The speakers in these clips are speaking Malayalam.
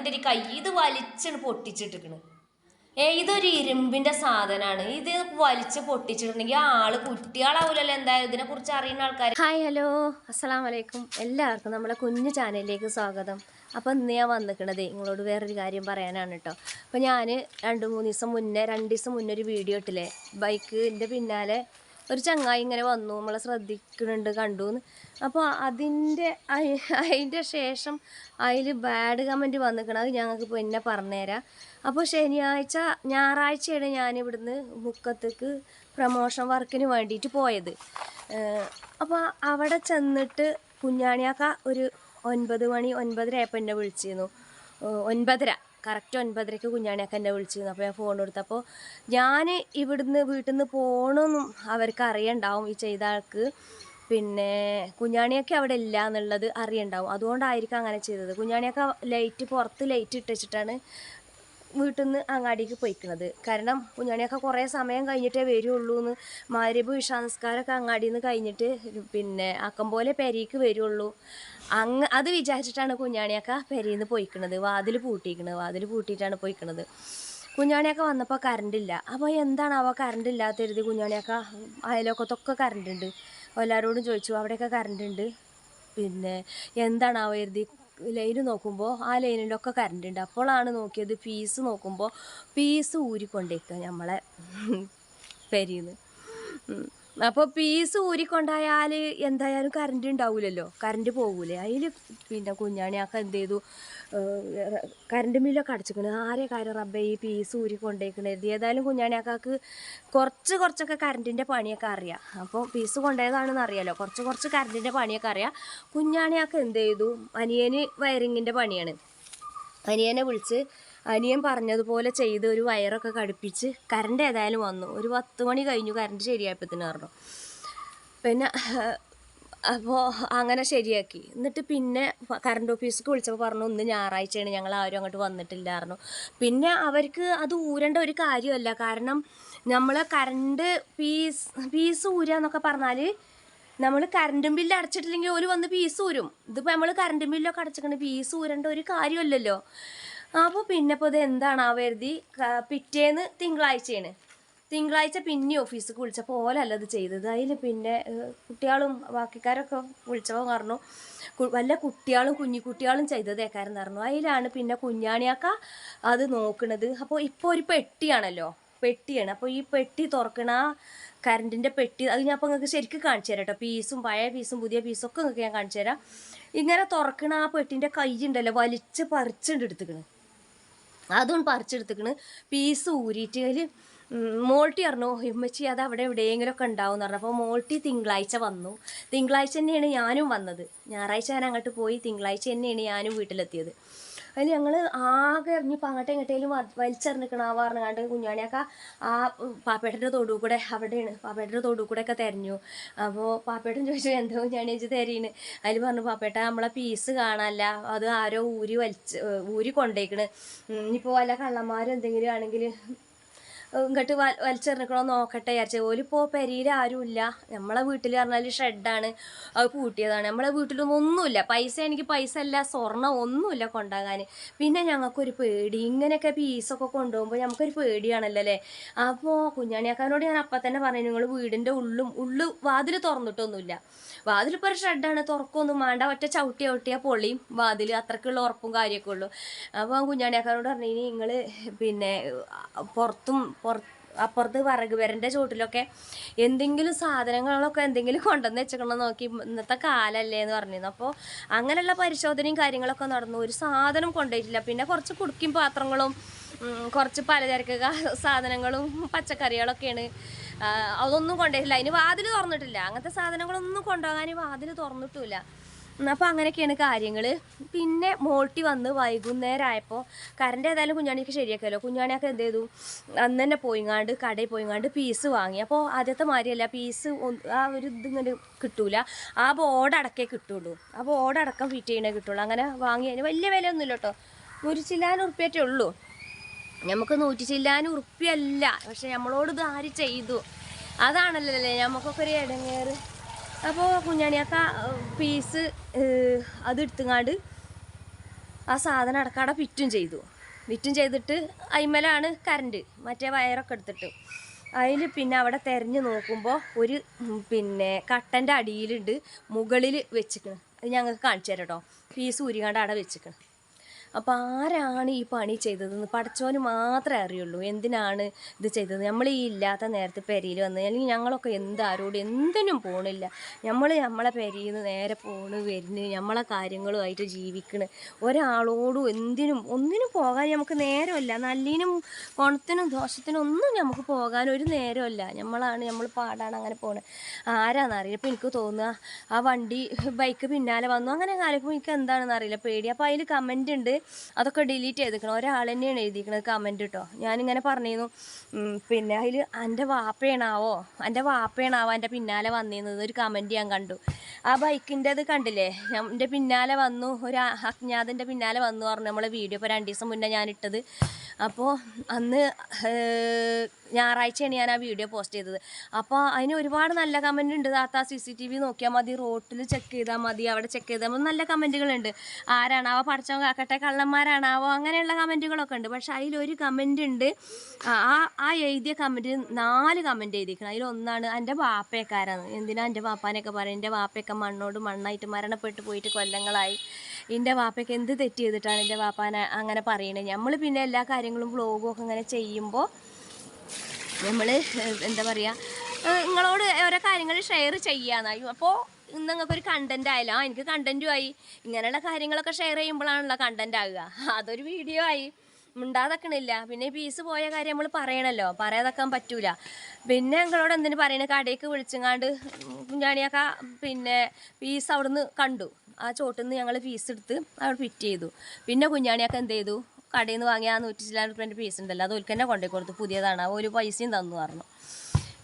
കണ്ടിട്ട് കൈ ഇത് വലിച്ചാണ് പൊട്ടിച്ചിട്ടിക്കണ്. ഇതൊരു ഇരുമ്പിന്റെ സാധനമാണ്. ഇത് വലിച്ച് പൊട്ടിച്ചിട്ടുണ്ടെങ്കിൽ ആള് കുട്ടികളാവൂലല്ലോ. എന്തായാലും ഇതിനെ കുറിച്ച് അറിയുന്ന ആൾക്കാർ. ഹായ്, ഹലോ, അസ്സലാം വലൈക്കും. എല്ലാവർക്കും നമ്മളെ കുഞ്ഞു ചാനലിലേക്ക് സ്വാഗതം. അപ്പോൾ ഇന്ന് ഞാൻ വന്നിക്കണത് നിങ്ങളോട് വേറൊരു കാര്യം പറയാനാണ് കേട്ടോ. അപ്പോൾ ഞാൻ 2 ദിവസം മുന്നേ ഒരു വീഡിയോ ഇട്ടില്ലേ, ബൈക്കിൻ്റെ പിന്നാലെ ഒരു ചങ്ങായി ഇങ്ങനെ വന്നു, നമ്മളെ ശ്രദ്ധിക്കുന്നുണ്ട് കണ്ടുന്ന്. അപ്പോൾ അതിൻ്റെ ശേഷം അതിൽ ബാഡ് കമൻറ്റ് വന്നിക്കണം. അത് ഞങ്ങൾക്ക് പിന്നെ പറഞ്ഞുതരാം. അപ്പോൾ ഞായറാഴ്ചയാണ് ഞാനിവിടുന്ന് മുക്കത്തേക്ക് പ്രമോഷൻ വർക്കിന് വേണ്ടിയിട്ട് പോയത്. അപ്പോൾ അവിടെ ചെന്നിട്ട് കുഞ്ഞാണിയാക്ക ഒരു 9 മണി 9:30 ആയപ്പോൾ എന്നെ വിളിച്ചിരുന്നു. 9:30 കറക്റ്റ് 9:30ക്ക് കുഞ്ഞാണിയാക്ക എന്നെ വിളിച്ചിരുന്നു. അപ്പോൾ ഞാൻ ഫോൺ കൊടുത്തപ്പോൾ ഞാൻ ഇവിടുന്ന് വീട്ടിൽ നിന്ന് പോകണമെന്നും അവർക്ക് അറിയണ്ടാവും, ഈ ചെയ്ത ആൾക്ക്. പിന്നെ കുഞ്ഞാണിയൊക്കെ അവിടെ ഇല്ല എന്നുള്ളത് അറിയണ്ടാവും, അതുകൊണ്ടായിരിക്കും അങ്ങനെ ചെയ്തത്. കുഞ്ഞാണിയൊക്കെ പുറത്ത് ലൈറ്റ് ഇട്ടിട്ടാണ് വീട്ടിൽ നിന്ന് അങ്ങാടിക്ക് പോയിക്കുന്നത്. കാരണം കുഞ്ഞാണിയൊക്കെ കുറേ സമയം കഴിഞ്ഞിട്ടേ വരുള്ളൂ എന്ന്, മഗ്‌രിബ് ഇശാ നിസ്കാരമൊക്കെ അങ്ങാടിയിൽ നിന്ന് കഴിഞ്ഞിട്ട് പിന്നെ ആക്കം പോലെ പെരയ്ക്ക് വരുള്ളൂ. അത് വിചാരിച്ചിട്ടാണ് കുഞ്ഞാണിയൊക്കെ പെരയിൽ നിന്ന് പോയിക്കുന്നത്. വാതിൽ പൂട്ടിയിട്ടാണ് പോയിക്കുന്നത്. കുഞ്ഞാണിയൊക്കെ വന്നപ്പോൾ കറണ്ടില്ല. അപ്പോൾ എന്താണാവോ കറണ്ട് ഇല്ലാത്ത കരുതി കുഞ്ഞാണിയൊക്കെ അയലോക്കത്തൊക്കെ കറണ്ട് ഉണ്ട്, എല്ലാവരോടും ചോദിച്ചു, അവിടെയൊക്കെ കറണ്ട് ഉണ്ട്. പിന്നെ എന്താണാവോ കരുതി ലൈന് നോക്കുമ്പോൾ ആ ലൈനിലൊക്കെ കറണ്ട് ഉണ്ട്. അപ്പോഴാണ് നോക്കിയത്, ഫീസ് നോക്കുമ്പോൾ ഫീസ് ഊരിക്കൊണ്ടേക്കുക നമ്മളെ പെരയിൽ നിന്ന്. അപ്പോൾ ഫീസ് ഊരിക്കൊണ്ടായാൽ എന്തായാലും കറണ്ട് ഉണ്ടാവില്ലല്ലോ, കറണ്ട് പോകൂലേ. അതിൽ പിന്നെ കുഞ്ഞാണിയാക്ക എന്ത് ചെയ്തു, കറണ്ട് ബില്ലൊക്കെ അടച്ചിക്കണ്. ആരെ കാര്യം റബ്ബേ ഈ ഫീസ് ഊരിക്കൊണ്ടേക്കണത്. ഏതായാലും കുഞ്ഞാണിയാക്കാക്ക് കുറച്ചൊക്കെ കറണ്ടിൻ്റെ പണിയൊക്കെ അറിയാം. അപ്പോൾ ഫീസ് കൊണ്ടുപോയതാണെന്ന് അറിയാലോ, കുറച്ച് കറണ്ടിൻ്റെ പണിയൊക്കെ അറിയാം. കുഞ്ഞാണിയാക്ക എന്ത് ചെയ്തു, അനിയന് വയറിങ്ങിൻ്റെ പണിയാണ്. അനിയനെ വിളിച്ച് അനിയൻ പറഞ്ഞതുപോലെ ചെയ്ത് ഒരു വയറൊക്കെ ഘടിപ്പിച്ച് കറണ്ട് ഏതായാലും വന്നു. ഒരു 10 മണി കഴിഞ്ഞു കറണ്ട് ശരിയായപ്പത്തിന് പറഞ്ഞു. പിന്നെ അപ്പോൾ അങ്ങനെ ശരിയാക്കി. എന്നിട്ട് പിന്നെ കറണ്ട് ഓഫീസിലേക്ക് വിളിച്ചപ്പോൾ പറഞ്ഞു ഇന്ന് ഞായറാഴ്ചയാണ്, ഞങ്ങൾ ആരും അങ്ങോട്ട് വന്നിട്ടില്ലായിരുന്നു. പിന്നെ അവർക്ക് അത് ഊരേണ്ട ഒരു കാര്യമല്ല. കാരണം നമ്മൾ കറണ്ട് ഫീസ് ഊരാന്നൊക്കെ പറഞ്ഞാൽ നമ്മൾ കറണ്ടും ബില്ല് അടച്ചിട്ടില്ലെങ്കിൽ ഒരു വന്ന് ഫീസ് ഊരും. ഇതിപ്പോൾ നമ്മൾ കറണ്ടും ബില്ലൊക്കെ അടച്ചിട്ടുണ്ട്, ഫീസ് ഊരേണ്ട ഒരു കാര്യമല്ലല്ലോ. അപ്പോൾ പിന്നെ ഇപ്പോൾ ഇത് എന്താണാവരുതി, പിറ്റേന്ന് തിങ്കളാഴ്ച പിന്നെ ഓഫീസിലേക്ക് വിളിച്ചപ്പോൾ ഓലല്ല ഇത് ചെയ്തത്. അതിൽ പിന്നെ കുട്ടികളും ബാക്കിക്കാരൊക്കെ വിളിച്ചപ്പോൾ പറഞ്ഞു വല്ല കുഞ്ഞിക്കുട്ടികളും ചെയ്തതേക്കാരെന്ന് പറഞ്ഞു. അതിലാണ് പിന്നെ കുഞ്ഞാണിയാക്ക അത് നോക്കണത്. അപ്പോൾ ഇപ്പോൾ ഒരു പെട്ടിയാണ്. അപ്പോൾ ഈ പെട്ടി തുറക്കണ കറണ്ടിൻ്റെ പെട്ടി, അത് ഞാൻ അപ്പോൾ നിങ്ങൾക്ക് ശരിക്കും കാണിച്ചു തരാം കേട്ടോ. പീസും പഴയ പീസും പുതിയ പീസൊക്കെ നിങ്ങൾക്ക് ഞാൻ കാണിച്ചു തരാം. ഇങ്ങനെ തുറക്കണ ആ പെട്ടിൻ്റെ കൈ ഉണ്ടല്ലോ, വലിച്ച് പറിച്ചെടുത്തിക്കണ്. അതും പറിച്ചെടുത്തിക്കണ്. പീസ് ഊരിയിട്ട് അതിൽ മോൾട്ടി പറഞ്ഞു ഉമ്മച്ചി അത് അവിടെ എവിടെയെങ്കിലുമൊക്കെ ഉണ്ടാവും എന്ന് പറഞ്ഞു. അപ്പോൾ മോൾട്ടി തിങ്കളാഴ്ച വന്നു. തിങ്കളാഴ്ച തന്നെയാണ് ഞാനും വന്നത്. ഞായറാഴ്ച ഞാൻ അങ്ങോട്ട് പോയി, തിങ്കളാഴ്ച തന്നെയാണ് ഞാനും വീട്ടിലെത്തിയത്. അതിൽ ഞങ്ങൾ ആകെ ഇറങ്ങിപ്പോൾ അങ്ങോട്ടും ഇങ്ങോട്ടേലും വലിച്ചെറിഞ്ഞിക്കണം പറഞ്ഞാണ്ട് കുഞ്ഞാണിയൊക്കെ ആ പാപ്പേട്ടൻ്റെ തൊടു കൂടെ, അവിടെയാണ് പാപ്പേട്ടൻ്റെ തൊടു കൂടെ ഒക്കെ തിരഞ്ഞു. അപ്പോൾ പാപ്പേട്ടൻ ചോദിച്ചു എന്താ കുഞ്ഞാണി വെച്ച് തിരയിന്. അതിൽ പറഞ്ഞു പാപ്പേട്ട നമ്മളെ പീസ് കാണാനല്ല, അത് ആരോ ഊരി കൊണ്ടേക്കണ്. ഇനിയിപ്പോൾ വല്ല കള്ളന്മാരും എന്തെങ്കിലും ആണെങ്കിൽ ഇങ്ങോട്ട് വലിച്ചെറിഞ്ഞിക്കണോ നോക്കട്ടെ വിചാരിച്ചു. ഓലിപ്പോൾ പെരയിൽ ആരുമില്ല. നമ്മളെ വീട്ടിൽ പറഞ്ഞാൽ ഷെഡാണ്, അത് പൂട്ടിയതാണ്. നമ്മളെ വീട്ടിലൊന്നും എനിക്ക് പൈസ അല്ല, സ്വർണ്ണം ഒന്നുമില്ല കൊണ്ടാകാൻ. പിന്നെ ഞങ്ങൾക്കൊരു പേടി, ഇങ്ങനെയൊക്കെ പീസൊക്കെ കൊണ്ടുപോകുമ്പോൾ നമുക്കൊരു പേടിയാണല്ലോ അല്ലേ. അപ്പോൾ കുഞ്ഞാണിയാക്കാനോട് ഞാൻ അപ്പം തന്നെ പറഞ്ഞു നിങ്ങൾ വീടിൻ്റെ വാതിൽ തുറന്നിട്ടൊന്നുമില്ല, വാതിലിപ്പോൾ ഒരു ഷെഡാണ്, തുറക്കൊന്നും വേണ്ട, ഒറ്റ ചവിട്ടിയാൽ പൊളിയും വാതിൽ, അത്രക്കുള്ള ഉറപ്പും കാര്യമൊക്കെ ഉള്ളൂ. അപ്പോൾ കുഞ്ഞാണിയാക്കാനോട് പറഞ്ഞു ഇനി നിങ്ങൾ പിന്നെ അപ്പുറത്ത് വിറക് വരൻ്റെ ചുവട്ടിലൊക്കെ എന്തെങ്കിലും സാധനങ്ങളൊക്കെ എന്തെങ്കിലും കൊണ്ടുവന്ന് വെച്ചിക്കണം നോക്കി, ഇന്നത്തെ കാലല്ലേ എന്ന് പറഞ്ഞിരുന്നു. അപ്പോൾ അങ്ങനെയുള്ള പരിശോധനയും കാര്യങ്ങളൊക്കെ നടന്നു. ഒരു സാധനം കൊണ്ടുപോയിട്ടില്ല. പിന്നെ കുറച്ച് കുടുക്കിയും പാത്രങ്ങളും കുറച്ച് പലചരക്ക് സാധനങ്ങളും പച്ചക്കറികളൊക്കെയാണ്, അതൊന്നും കൊണ്ടുപോയിട്ടില്ല. അതിന് വാതിൽ തുറന്നിട്ടില്ല. അങ്ങനത്തെ സാധനങ്ങളൊന്നും കൊണ്ടുപോകാൻ വാതിൽ തുറന്നിട്ടില്ല. അപ്പോൾ അങ്ങനെയൊക്കെയാണ് കാര്യങ്ങൾ. പിന്നെ മോൾട്ടി വന്ന് വൈകുന്നേരം ആയപ്പോൾ കറണ്ട് ഏതായാലും കുഞ്ഞാണിക്ക് ശരിയാക്കല്ലോ. കുഞ്ഞാണിയൊക്കെ എന്ത് ചെയ്തു, അന്ന് തന്നെ കടയിൽ പോയിങ്ങാണ്ട് പീസ് വാങ്ങി. അപ്പോൾ ആദ്യത്തെ മാതിരിയല്ല, പീസ് ആ ഒരു ഇതിങ്ങനെ കിട്ടൂല, ആ ബോർഡടക്കേ കിട്ടുള്ളൂ, ആ ബോർഡടക്കം ഫിറ്റ് ചെയ്യണേ കിട്ടുള്ളൂ. അങ്ങനെ വാങ്ങി. അതിന് വലിയ വിലയൊന്നുമില്ല കേട്ടോ, 100 ചില്ലാനും ഉറുപ്പ്യറ്റേ ഉള്ളൂ. നമുക്ക് 100 ചില്ലാനും ഉറുപ്പ്യല്ല, പക്ഷെ നമ്മളോട് ഇത് ആര് ചെയ്തു, അതാണല്ലോ അല്ലേ നമുക്കൊക്കെ ഒരു ഇടങ്ങേറ്. അപ്പോൾ കുഞ്ഞാണിയാക്ക പീസ് അത് എടുത്തുങ്ങാണ്ട് ആ സാധനം അടക്കാടെ ഫിറ്റും ചെയ്തിട്ട് അയിമലാണ് കറണ്ട് മറ്റേ വയറൊക്കെ എടുത്തിട്ട് അതിൽ പിന്നെ അവിടെ തിരഞ്ഞു നോക്കുമ്പോൾ ഒരു പിന്നെ കട്ടൻ്റെ അടിയിലുണ്ട് മുകളിൽ വെച്ചിക്കണ്. അത് ഞങ്ങൾക്ക് കാണിച്ചു തരാം കേട്ടോ. പീസ് ഊരികാണ്ട് അവിടെ വെച്ചിക്കണ്. അപ്പോൾ ആരാണ് ഈ പണി ചെയ്തതെന്ന് പഠിച്ചവന് മാത്രമേ അറിയുള്ളൂ. എന്തിനാണ് ഇത് ചെയ്തത്? നമ്മൾ ഈ ഇല്ലാത്ത നേരത്തെ പെരയിൽ വന്ന് അല്ലെങ്കിൽ ഞങ്ങളൊക്കെ ആരോട് എന്തിനും പോണില്ല. നമ്മളെ പെരയിൽ നിന്ന് നേരെ വരുന്നു, നമ്മളെ കാര്യങ്ങളുമായിട്ട് ജീവിക്കണ്. ഒരാളോടും ഒന്നിനും പോകാൻ നമുക്ക് നേരമല്ല. നല്ലതിനും ഗുണത്തിനും ദോഷത്തിനും ഒന്നും നമുക്ക് പോകാൻ ഒരു നേരമല്ല. നമ്മൾ പാടാണ് അങ്ങനെ പോണത്. ആരാന്നറിയില്ല. അപ്പോൾ എനിക്ക് തോന്നുക ആ ബൈക്ക് പിന്നാലെ വന്നു. അങ്ങനെ കാലപ്പോൾ എനിക്ക് എന്താണെന്ന് അറിയില്ല, പേടി. അപ്പോൾ അതിൽ കമൻ്റ് ഉണ്ട്, അതൊക്കെ ഡിലീറ്റ് ചെയ്തിരിക്കണം. ഒരാൾ തന്നെയാണ് എഴുതിയിരിക്കുന്നത് കമൻറ്റ് കേട്ടോ. ഞാനിങ്ങനെ പറഞ്ഞിരുന്നു പിന്നെ അതിൽ എൻ്റെ വാപ്പയാണാവോ എൻ്റെ പിന്നാലെ വന്നിരുന്നത് ഒരു കമൻറ്റ് ഞാൻ കണ്ടു. ആ ബൈക്കിൻ്റെ അത് കണ്ടില്ലേ, എൻ്റെ പിന്നാലെ വന്നു, ഒരു അജ്ഞാതൻ്റെ പിന്നാലെ വന്നു പറഞ്ഞു നമ്മളെ വീഡിയോ. ഇപ്പോൾ 2 ദിവസം മുന്നേ ഞാനിട്ടത്. അപ്പോൾ അന്ന് ഞായറാഴ്ചയാണ് ഞാൻ ആ വീഡിയോ പോസ്റ്റ് ചെയ്തത്. അപ്പോൾ അതിന് ഒരുപാട് നല്ല കമൻ്റ് ഉണ്ട്. താത്ത CCTV നോക്കിയാൽ മതി, റോട്ടിൽ ചെക്ക് ചെയ്താൽ മതി, അവിടെ ചെക്ക് ചെയ്താൽ മതി, നല്ല കമൻറ്റുകളുണ്ട്. ആരാണാവോ പഠിച്ചവൻ കാക്കട്ടെ, കള്ളന്മാരാണാവോ, അങ്ങനെയുള്ള കമൻറ്റുകളൊക്കെ ഉണ്ട്. പക്ഷെ അതിലൊരു കമൻ്റ് ഉണ്ട്, ആ എഴുതിയ കമൻറ്റ് 4 കമൻറ്റ് എഴുതിയിരിക്കണം. അതിലൊന്നാണ് എൻ്റെ വാപ്പയക്കാരാണ്. എന്തിനാ എൻ്റെ വാപ്പാനൊക്കെ പറയും? എൻ്റെ വാപ്പയൊക്കെ മണ്ണോട് മണ്ണായിട്ട് മരണപ്പെട്ടു പോയിട്ട് കൊല്ലങ്ങളായി. എൻ്റെ വാപ്പയ്ക്ക് എന്ത് തെറ്റ് ചെയ്തിട്ടാണ് എൻ്റെ വാപ്പാനെ അങ്ങനെ പറയണത്? നമ്മൾ പിന്നെ എല്ലാ കാര്യങ്ങളും വ്ളോഗും ഒക്കെ ഇങ്ങനെ ചെയ്യുമ്പോൾ നമ്മൾ എന്താ പറയുക, നിങ്ങളോട് ഓരോ കാര്യങ്ങൾ ഷെയർ ചെയ്യാന്നായി. അപ്പോൾ നിങ്ങൾക്കൊരു കണ്ടൻറ് ആയാലും എനിക്ക് കണ്ടൻറ്റും ആയി. ഇങ്ങനെയുള്ള കാര്യങ്ങളൊക്കെ ഷെയർ ചെയ്യുമ്പോഴാണല്ലോ കണ്ടൻറ് ആകുക. അതൊരു വീഡിയോ ആയി. മിണ്ടാതെക്കണില്ല. പിന്നെ പീസ് പോയ കാര്യം നമ്മൾ പറയണമല്ലോ, പറയാതെക്കാൻ പറ്റൂല. പിന്നെ ഞങ്ങളോട് എന്തിനു പറയണത്? കടയ്ക്ക് വിളിച്ചങ്ങാണ്ട് കുഞ്ഞാണിയൊക്കെ പിന്നെ പീസ് അവിടുന്ന് കണ്ടു. ആ ചോട്ടിൽ നിന്ന് ഞങ്ങൾ പീസ് എടുത്ത് അവിടെ ഫിറ്റ് ചെയ്തു. പിന്നെ കുഞ്ഞാണിയൊക്കെ എന്ത് ചെയ്തു? കടയിൽ നിന്ന് വാങ്ങിയ ആ 100 ചില്ലാൻ റുപ്യേൻ്റെ പീസ് ഉണ്ടല്ലോ, അത് ഒരിക്കൽ തന്നെ കൊണ്ടുപോയി കൊടുത്തു. പുതിയതാണ്, ഒരു പൈസയും തന്നു പറഞ്ഞു.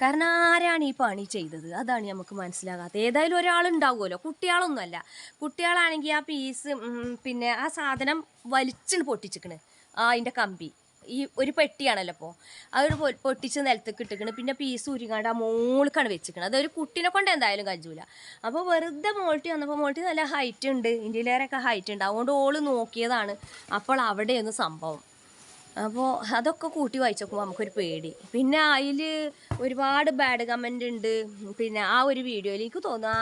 കാരണം ആരാണ് ഈ പണി ചെയ്തത്? അതാണ് നമുക്ക് മനസ്സിലാകാത്തത്. ഏതായാലും ഒരാളുണ്ടാവുമല്ലോ, കുട്ടികളൊന്നുമല്ല. കുട്ടികളാണെങ്കിൽ ആ പീസ് പിന്നെ ആ സാധനം വലിച്ചിട്ട് പൊട്ടിച്ചിക്കണ്. അതിൻ്റെ കമ്പി ഈ ഒരു പെട്ടിയാണല്ലോ. അപ്പോൾ അതൊരു പൊട്ടിച്ച് നിലത്തേക്ക് ഇട്ടിക്കണ്. പിന്നെ പീസ് ഉരുങ്ങാണ്ട് ആ മോൾക്കാണ് വെച്ചിക്കണത്. അതൊരു കുട്ടീനെ കൊണ്ട് എന്തായാലും കഴിയൂല. അപ്പോൾ വെറുതെ മോൾട്ടി വന്നപ്പോൾ മോൾട്ടി നല്ല ഹൈറ്റ് ഉണ്ട്, ഇന്ത്യയിലേറെയൊക്കെ ഹൈറ്റ് ഉണ്ട്. അതുകൊണ്ട് ഓള് നോക്കിയതാണ്. അപ്പോൾ അവിടെയൊന്ന് സംഭവം. അപ്പോൾ അതൊക്കെ കൂട്ടി വായിച്ചോക്കുമ്പോൾ നമുക്കൊരു പേടി. പിന്നെ അതിൽ ഒരുപാട് ബാഡ് കമൻ്റ് ഉണ്ട്. പിന്നെ ആ ഒരു വീഡിയോയിൽ എനിക്ക് തോന്നുക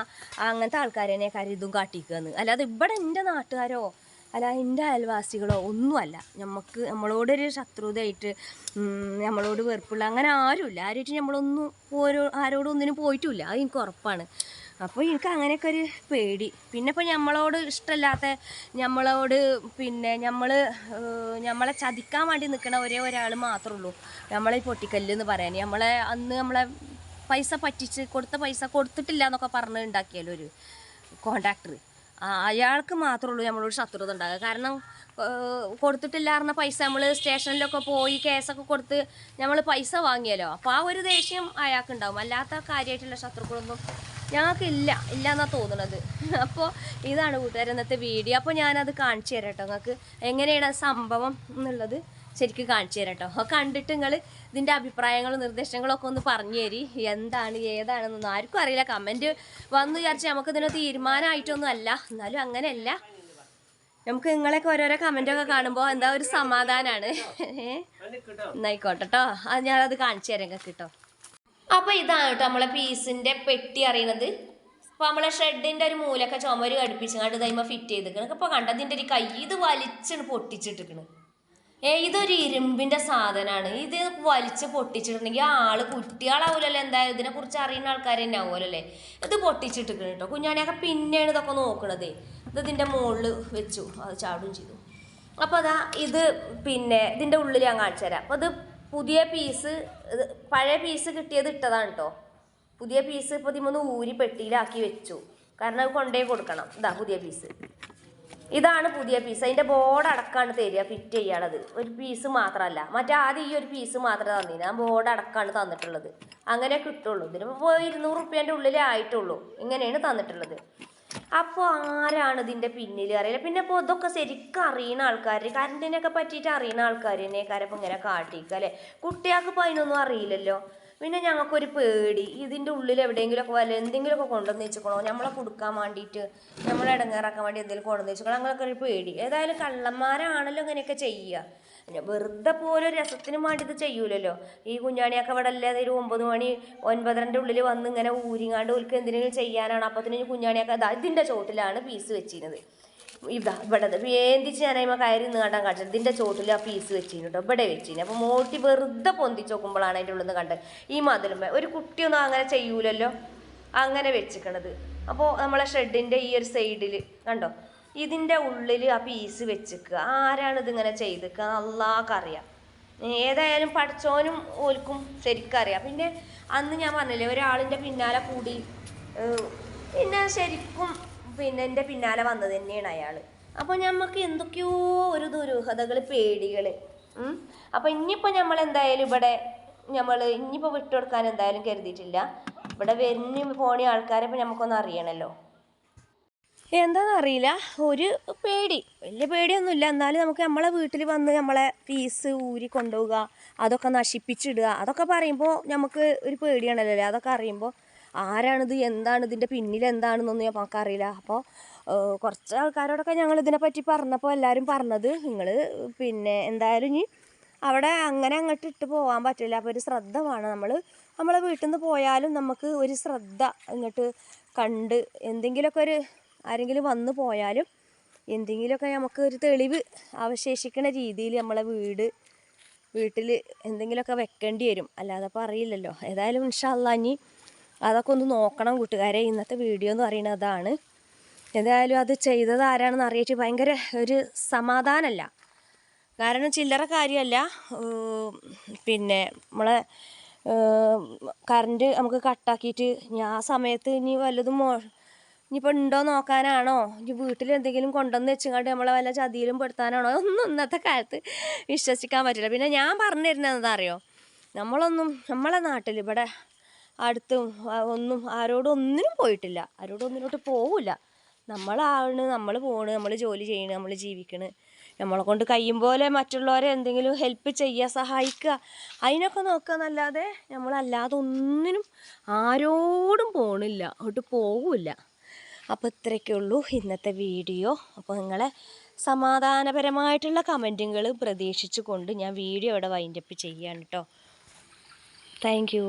അങ്ങനത്തെ ആൾക്കാരെന്നെ ഇതും കാട്ടിക്കുകയെന്ന്. അല്ലാതെ ഇവിടെ എൻ്റെ നാട്ടുകാരോ അല്ല എൻ്റെ അയൽവാസികളോ ഒന്നുമല്ല. നമ്മളോടൊരു ശത്രുതയായിട്ട് നമ്മളോട് വെറുപ്പുള്ള അങ്ങനെ ആരുമില്ല. ആരുമായിട്ട് ആരോടും ഒന്നിനും പോയിട്ടുമില്ല. അത് എനിക്ക് ഉറപ്പാണ്. അപ്പോൾ എനിക്ക് അങ്ങനെയൊക്കെ ഒരു പേടി. പിന്നെ ഇപ്പോൾ നമ്മളോട് ഇഷ്ടമില്ലാത്ത, പിന്നെ നമ്മളെ ചതിക്കാൻ വേണ്ടി നിൽക്കുന്ന ഒരാൾ മാത്രമേ ഉള്ളൂ. നമ്മളെ ഈ പൊട്ടിക്കല്ലെന്ന് പറയാൻ. നമ്മളെ പൈസ പറ്റിച്ച് കൊടുത്ത പൈസ കൊടുത്തിട്ടില്ല എന്നൊക്കെ പറഞ്ഞ് ഉണ്ടാക്കിയാലോ ഒരു കോൺട്രാക്ടർ, അയാൾക്ക് മാത്രമേ ഉള്ളൂ നമ്മളോട് ശത്രുത ഉണ്ടാകുക. കാരണം കൊടുത്തിട്ടില്ല പറഞ്ഞ പൈസ നമ്മൾ സ്റ്റേഷനിലൊക്കെ പോയി കേസൊക്കെ കൊടുത്ത് നമ്മൾ പൈസ വാങ്ങിയല്ലോ. അപ്പോൾ ആ ഒരു ദേഷ്യം അയാൾക്കുണ്ടാവും. അല്ലാത്ത കാര്യമായിട്ടുള്ള ശത്രുക്കളൊന്നും ഞങ്ങൾക്കില്ല എന്നാണ് തോന്നുന്നത്. അപ്പോൾ ഇതാണ് കൂട്ടുകാർ ഇന്നത്തെ വീഡിയോ. അപ്പോൾ ഞാനത് കാണിച്ചു തരാം കേട്ടോ. നിങ്ങൾക്ക് എങ്ങനെയാണ് സംഭവം എന്നുള്ളത് ശരിക്കും കാണിച്ചു തരാം കേട്ടോ. കണ്ടിട്ട് നിങ്ങൾ ഇതിൻ്റെ അഭിപ്രായങ്ങളും നിർദ്ദേശങ്ങളും ഒക്കെ ഒന്ന് പറഞ്ഞു തരി. എന്താണ് ഏതാണെന്നൊന്നും ആർക്കും അറിയില്ല. കമൻറ്റ് വന്നു വിചാരിച്ച് നമുക്കിതിന് തീരുമാനമായിട്ടൊന്നും അല്ല. എന്നാലും അങ്ങനെയല്ല, നമുക്ക് നിങ്ങളൊക്കെ ഓരോരോ കമൻറ്റൊക്കെ കാണുമ്പോൾ എന്താ ഒരു സമാധാനമാണ്. എന്നായിക്കോട്ടെ കേട്ടോ. അത് ഞാനത് കാണിച്ചു തരാം നിങ്ങൾക്ക് കേട്ടോ. അപ്പോൾ ഇതാണ് കേട്ടോ നമ്മളെ പീസിൻ്റെ പെട്ടി അറിയണത്. അപ്പോൾ നമ്മളെ ഷെഡിൻ്റെ ഒരു മൂലൊക്കെ ചുമര് ഘടിപ്പിച്ചങ്ങാണ്ട് ഇതായ്മ ഫിറ്റ് ചെയ്തിരിക്കണം. അപ്പോൾ കണ്ടതിൻ്റെ ഒരു കൈ ഇത് വലിച്ചാണ് പൊട്ടിച്ചിട്ടിരിക്കണം. ഇതൊരു ഇരുമ്പിൻ്റെ സാധനമാണ്. ഇത് വലിച്ച് പൊട്ടിച്ചിട്ടുണ്ടെങ്കിൽ കുട്ടികളാവൂലല്ലോ, എന്തായാലും ഇതിനെക്കുറിച്ച് അറിയുന്ന ആൾക്കാർ തന്നെ ആവുമല്ലോ. ഇത് പൊട്ടിച്ചിട്ടിരിക്കണം കേട്ടോ. കുഞ്ഞാണിയൊക്കെ പിന്നെയാണ് ഇതൊക്കെ നോക്കണത്. ഇതിൻ്റെ മുകളിൽ വെച്ചു, അത് ചാടും ചെയ്തു. അപ്പോൾ അതാ ഇത് പിന്നെ ഇതിൻ്റെ ഉള്ളിൽ ഞാൻ കാണിച്ചു തരാം. അപ്പോൾ ഇത് പുതിയ പീസ്, പഴയ പീസ് കിട്ടിയത് ഇട്ടതാണ് കേട്ടോ. പുതിയ പീസ് ഇപ്പോൾ ഇതിമൊന്ന് ഊരി പെട്ടിയിലാക്കി വെച്ചു. കാരണം അത് കൊണ്ടുപോയി കൊടുക്കണം. ഇതാ പുതിയ പീസ്, ഇതാണ് പുതിയ പീസ്. അതിൻ്റെ ബോർഡ് അടക്കമാണ് തരിക ഫിറ്റ് ചെയ്യാനുള്ളത്. ഒരു പീസ് മാത്രമല്ല, മറ്റേ ആദ്യം ഈ ഒരു പീസ് മാത്രമേ തന്നില്ല, ആ ബോർഡ് അടക്കമാണ് തന്നിട്ടുള്ളത്. അങ്ങനെ കിട്ടുള്ളൂ. ഇതിനിപ്പോൾ 200 റുപ്യേൻ്റെ ഉള്ളിലേ ആയിട്ടുള്ളൂ. ഇങ്ങനെയാണ് തന്നിട്ടുള്ളത്. അപ്പോൾ ആരാണ് ഇതിൻ്റെ പിന്നിൽ അറിയില്ല. പിന്നെ ഇപ്പോൾ ഇതൊക്കെ ശരിക്കും അറിയുന്ന ആൾക്കാർ, കറണ്ടിനൊക്കെ പറ്റിയിട്ട് അറിയുന്ന ആൾക്കാർ തന്നെക്കാരപ്പോൾ ഇങ്ങനെ കാട്ടിക്കുക അല്ലേ. കുട്ടികൾക്ക് ഇപ്പോൾ അതിനൊന്നും അറിയില്ലല്ലോ. പിന്നെ ഞങ്ങൾക്കൊരു പേടി ഇതിൻ്റെ ഉള്ളിൽ എവിടെയെങ്കിലുമൊക്കെ വല്ല എന്തെങ്കിലുമൊക്കെ കൊണ്ടുവന്ന് വെച്ചിക്കണോ നമ്മളെ കൊടുക്കാൻ വേണ്ടിയിട്ട് നമ്മളെ ഇടങ്ങേറാക്കാൻ വേണ്ടി എന്തെങ്കിലും കൊണ്ടുവന്ന് വെച്ചിക്കണോ അങ്ങനെയൊക്കെ ഒരു പേടി. ഏതായാലും കള്ളന്മാരാണല്ലോ ഇങ്ങനെയൊക്കെ ചെയ്യുക. പിന്നെ വെറുതെ പോലെ രസത്തിന് വേണ്ടി ഇത് ചെയ്യൂലല്ലോ. ഈ കുഞ്ഞാണിയൊക്കെ ഇവിടെ അല്ലാതെ ഒരു 9 മണി 9:30 ഉള്ളിൽ വന്ന് ഇങ്ങനെ ഊരിങ്ങാണ്ട് ഓൽക്ക് എന്തെങ്കിലും ചെയ്യാനാണ്. അപ്പത്തിന് കുഞ്ഞാണിയൊക്കെ ഇതിൻ്റെ ചോട്ടിലാണ് പീസ് വെച്ചിരുന്നത്. ഇവിടെ വേന്തിച്ച് ഞാൻ അതിമ്മ കയറി നിന്ന് കണ്ടാൽ കാണിച്ചത് ഇതിൻ്റെ ചോട്ടിൽ ആ പീസ് വെച്ചിരുന്നു കേട്ടോ. ഇവിടെ വെച്ചിരുന്നു. അപ്പോൾ മോട്ടി വെറുതെ പൊന്തിച്ച് നോക്കുമ്പോഴാണ് അതിൻ്റെ ഉള്ളിൽ നിന്ന് കണ്ടത് ഈ മതിലുമ്മ ഒരു കുട്ടിയൊന്നും അങ്ങനെ ചെയ്യൂലല്ലോ അങ്ങനെ വെച്ചിക്കണത്. അപ്പോൾ നമ്മളെ ഷെഡിൻ്റെ ഈ ഒരു സൈഡിൽ കണ്ടോ ഇതിൻ്റെ ഉള്ളിൽ ആ പീസ് വെച്ചിക്കുക. ആരാണിതിങ്ങനെ ചെയ്തിക്കുക അള്ളാഹ്ക്കറിയാം. ഏതായാലും പഠിച്ചോനും ഓൽക്കും ശരിക്കറിയാം. പിന്നെ അന്ന് ഞാൻ പറഞ്ഞില്ലേ ഒരാളിൻ്റെ പിന്നാലെ കൂടി പിന്നെ ശരിക്കും പിന്നെ എൻ്റെ പിന്നാലെ വന്നത് തന്നെയാണ് അയാൾ. അപ്പോൾ നമുക്ക് എന്തൊക്കെയോ ഒരു ദുരൂഹതകൾ പേടികൾ. അപ്പോൾ ഇനിയിപ്പോൾ നമ്മൾ എന്തായാലും ഇവിടെ ഇനിയിപ്പോൾ വിട്ടുകൊടുക്കാൻ എന്തായാലും കരുതിയിട്ടില്ല. ഇവിടെ വരുന്ന പോണി ആൾക്കാരെ ഇപ്പോൾ നമുക്കൊന്ന് അറിയണമല്ലോ. എന്താണെന്നറിയില്ല ഒരു പേടി വലിയ പേടിയൊന്നുമില്ല. എന്നാലും നമുക്ക് നമ്മളെ വീട്ടിൽ വന്ന് നമ്മളെ പീസ് ഊരി കൊണ്ടുപോവുക അതൊക്കെ നശിപ്പിച്ചിടുക അതൊക്കെ പറയുമ്പോൾ നമുക്ക് ഒരു പേടിയാണല്ലോ. അതൊക്കെ അറിയുമ്പോൾ ആരാണിത് എന്താണ് ഇതിൻ്റെ പിന്നിൽ എന്താണെന്നൊന്നും നമുക്കറിയില്ല. അപ്പോൾ കുറച്ച് ആൾക്കാരോടൊക്കെ ഞങ്ങൾ ഇതിനെപ്പറ്റി പറഞ്ഞപ്പോൾ എല്ലാവരും പറഞ്ഞത് നിങ്ങൾ പിന്നെ എന്തായാലും ഇനി അവിടെ അങ്ങനെ അങ്ങോട്ട് ഇട്ട് പോകാൻ പറ്റില്ല. അപ്പോൾ ഒരു ശ്രദ്ധ വേണം. നമ്മളെ വീട്ടിൽ നിന്ന് പോയാലും നമുക്ക് ഒരു ശ്രദ്ധ ഇങ്ങോട്ട് കണ്ട് എന്തെങ്കിലുമൊക്കെ ഒരു ആരെങ്കിലും വന്നു പോയാലും എന്തെങ്കിലുമൊക്കെ നമുക്ക് ഒരു തെളിവ് അവശേഷിക്കുന്ന രീതിയിൽ നമ്മളെ വീട്ടിൽ എന്തെങ്കിലുമൊക്കെ വെക്കേണ്ടി വരും. അല്ലാതെ അപ്പോൾ അറിയില്ലല്ലോ. ഏതായാലും ഇൻഷാ അല്ലാഹ് ഇനി അതൊക്കെ ഒന്ന് നോക്കണം കൂട്ടുകാരെ. ഇന്നത്തെ വീഡിയോ എന്ന് പറയുന്നത് അതാണ്. ഏതായാലും അത് ചെയ്തത് ആരാണെന്ന് അറിയിച്ച് ഭയങ്കര ഒരു സമാധാനമല്ല. കാരണം ചില്ലറ കാര്യമല്ല. പിന്നെ നമ്മളെ കറണ്ട് നമുക്ക് കട്ടാക്കിയിട്ട് ആ സമയത്ത് ഇനി വല്ലതും ഇനിയിപ്പോൾ ഉണ്ടോ നോക്കാനാണോ ഇനി വീട്ടിൽ എന്തെങ്കിലും കൊണ്ടുവന്ന് വെച്ചുകൊണ്ട് നമ്മളെ വല്ല ചതിയിലും പെടുത്താനാണോ ഒന്നും ഇന്നത്തെ കാലത്ത് വിശ്വസിക്കാൻ പറ്റില്ല. പിന്നെ ഞാൻ പറഞ്ഞു തരുന്നത് എന്താ അറിയോ നമ്മളെ നാട്ടിൽ ഇവിടെ അടുത്തും ആരോടും ഒന്നിനും പോയിട്ടില്ല. ആരോടും ഒന്നിനോട്ട് പോവില്ല. നമ്മൾ പോണ് നമ്മൾ ജോലി ചെയ്യണ് നമ്മൾ ജീവിക്കണ്. നമ്മളെ കൊണ്ട് കഴിയും പോലെ മറ്റുള്ളവരെ എന്തെങ്കിലും ഹെൽപ്പ് ചെയ്യുക സഹായിക്കുക അതിനൊക്കെ നോക്കുക എന്നല്ലാതെ നമ്മളല്ലാതെ ഒന്നിനും ആരോടും പോണില്ല അങ്ങോട്ട് പോവില്ല. അപ്പോൾ ഇത്രയൊക്കെ ഉള്ളൂ ഇന്നത്തെ വീഡിയോ. അപ്പോൾ നിങ്ങളെ സമാധാനപരമായിട്ടുള്ള കമൻറ്റുകൾ പ്രതീക്ഷിച്ചു കൊണ്ട് ഞാൻ വീഡിയോ ഇവിടെ വൈൻഡപ്പ് ചെയ്യാണ് കേട്ടോ. Thank you.